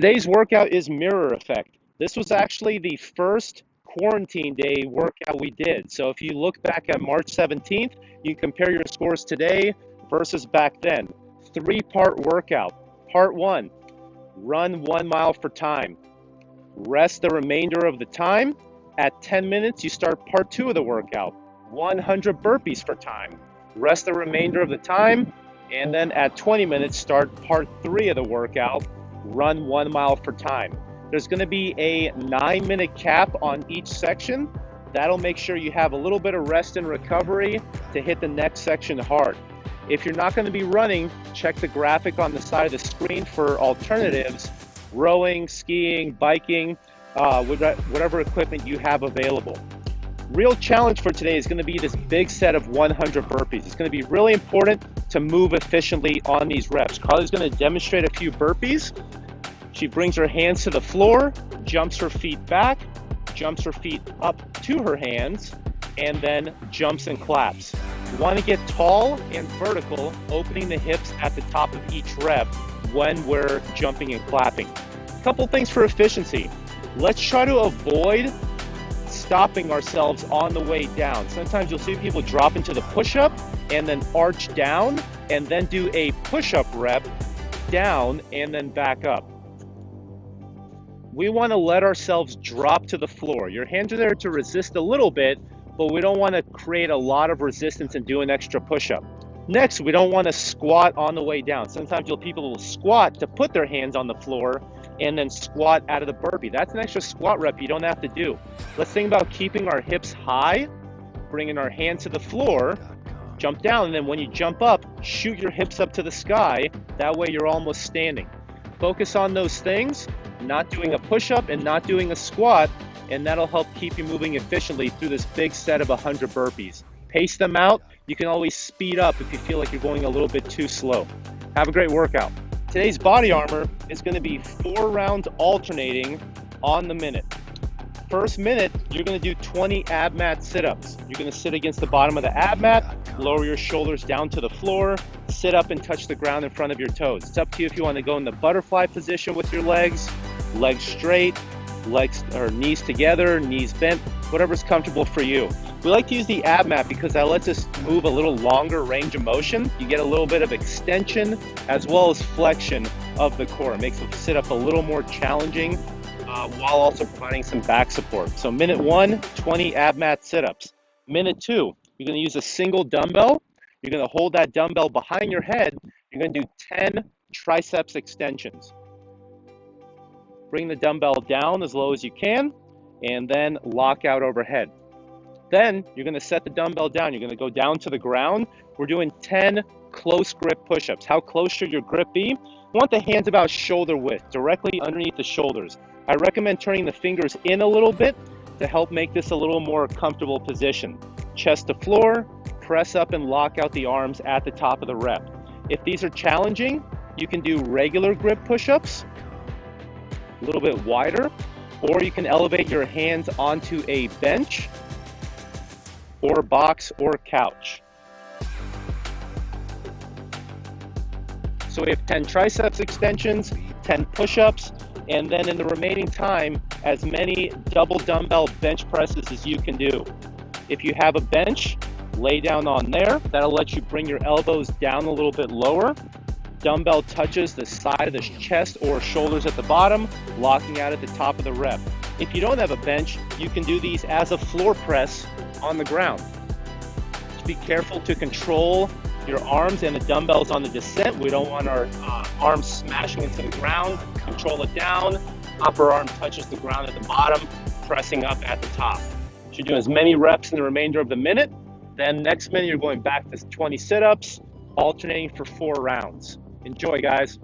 Today's workout is mirror effect. This was actually the first quarantine day workout we did. So if you look back at March 17th, you can compare your scores today versus back then. 3-part workout. Part 1, run 1 mile for time. Rest the remainder of the time. At 10 minutes, you start part 2 of the workout. 100 burpees for time. Rest the remainder of the time. And then at 20 minutes, start part 3 of the workout. Run 1 mile for time. There's going to be a 9-minute cap on each section. That'll make sure you have a little bit of rest and recovery to hit the next section hard. If you're not going to be running, check the graphic on the side of the screen for alternatives: rowing, skiing, biking, whatever equipment you have available. Real challenge for today is going to be this big set of 100 burpees. It's going to be really important to move efficiently on these reps. Carleigh's going to demonstrate a few burpees. She brings her hands to the floor, jumps her feet back, jumps her feet up to her hands, and then jumps and claps. You want to get tall and vertical, opening the hips at the top of each rep when we're jumping and clapping. A couple things for efficiency. Let's try to avoid stopping ourselves on the way down. Sometimes you'll see people drop into the push-up and then arch down and then do a push-up rep down and then back up. We want to let ourselves drop to the floor. Your hands are there to resist a little bit, but we don't want to create a lot of resistance and do an extra push-up. Next, we don't want to squat on the way down. Sometimes people will squat to put their hands on the floor and then squat out of the burpee. That's an extra squat rep you don't have to do. Let's think about keeping our hips high, bringing our hands to the floor, jump down, and then when you jump up, shoot your hips up to the sky. That way you're almost standing. Focus on those things, not doing a push-up and not doing a squat, and that'll help keep you moving efficiently through this big set of 100 burpees. Pace them out. You can always speed up if you feel like you're going a little bit too slow. Have a great workout. Today's body armor is going to be 4 rounds alternating on the minute. First minute, you're going to do 20 AbMat Sit-Ups. You're going to sit against the bottom of the AbMat, lower your shoulders down to the floor, sit up and touch the ground in front of your toes. It's up to you if you want to go in the butterfly position with your legs straight, legs or knees together, knees bent, whatever's comfortable for you. We like to use the AbMat because that lets us move a little longer range of motion. You get a little bit of extension as well as flexion of the core. It makes the sit-up a little more challenging while also providing some back support. So minute 1, 20 AbMat sit-ups. Minute 2, you're going to use a single dumbbell. You're going to hold that dumbbell behind your head. You're going to do 10 triceps extensions. Bring the dumbbell down as low as you can, and then lock out overhead. Then you're going to set the dumbbell down. You're going to go down to the ground. We're doing 10 close grip push-ups. How close should your grip be? You want the hands about shoulder width, directly underneath the shoulders. I recommend turning the fingers in a little bit to help make this a little more comfortable position. Chest to floor, press up and lock out the arms at the top of the rep. If these are challenging, you can do regular grip push-ups, a little bit wider, or you can elevate your hands onto a bench or box or couch. So we have 10 triceps extensions, 10 push-ups, and then in the remaining time, as many double dumbbell bench presses as you can do. If you have a bench, lay down on there. That'll let you bring your elbows down a little bit lower. Dumbbell touches the side of the chest or shoulders at the bottom, locking out at the top of the rep. If you don't have a bench, you can do these as a floor press on the ground. Just be careful to control your arms and the dumbbells on the descent. We don't want our arms smashing into the ground. Control it down. Upper arm touches the ground at the bottom, pressing up at the top. You should do as many reps in the remainder of the minute. Then next minute, you're going back to 20 sit-ups, alternating for 4 rounds. Enjoy, guys.